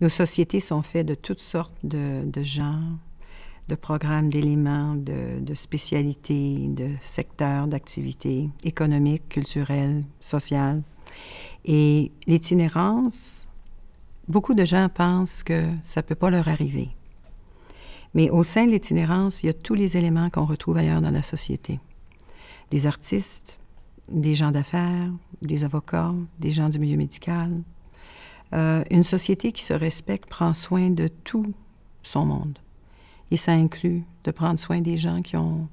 Nos sociétés sont faites de toutes sortes de gens, de programmes, d'éléments, de spécialités, de secteurs d'activités économiques, culturelles, sociales. Et l'itinérance, beaucoup de gens pensent que ça ne peut pas leur arriver. Mais au sein de l'itinérance, il y a tous les éléments qu'on retrouve ailleurs dans la société. Des artistes, des gens d'affaires, des avocats, des gens du milieu médical. Une société qui se respecte prend soin de tout son monde. Et ça inclut de prendre soin des gens qui ont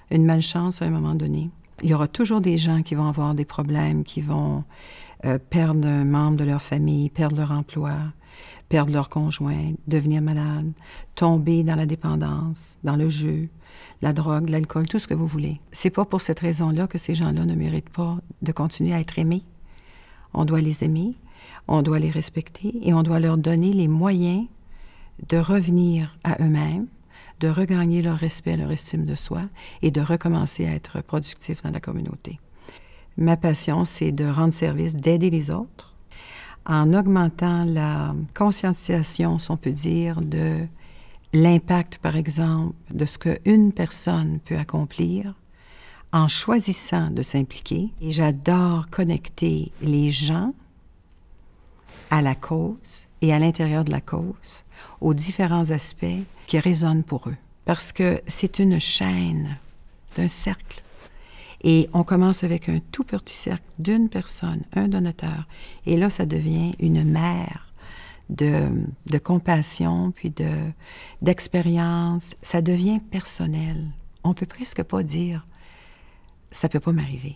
une malchance à un moment donné. Il y aura toujours des gens qui vont avoir des problèmes, qui vont perdre un membre de leur famille, perdre leur emploi, perdre leur conjoint, devenir malade, tomber dans la dépendance, dans le jeu, la drogue, l'alcool, tout ce que vous voulez. C'est pas pour cette raison-là que ces gens-là ne méritent pas de continuer à être aimés. On doit les aimer, on doit les respecter et on doit leur donner les moyens de revenir à eux-mêmes, de regagner leur respect, leur estime de soi et de recommencer à être productifs dans la communauté. Ma passion, c'est de rendre service, d'aider les autres, en augmentant la conscientisation, si on peut dire, de l'impact, par exemple, de ce qu'une personne peut accomplir en choisissant de s'impliquer. Et j'adore connecter les gens à la cause et à l'intérieur de la cause, aux différents aspects qui résonnent pour eux. Parce que c'est une chaîne d'un cercle. Et on commence avec un tout petit cercle d'une personne, un donateur. Et là, ça devient une mer de compassion, puis d'expérience. Ça devient personnel. On peut presque pas dire « ça peut pas m'arriver ».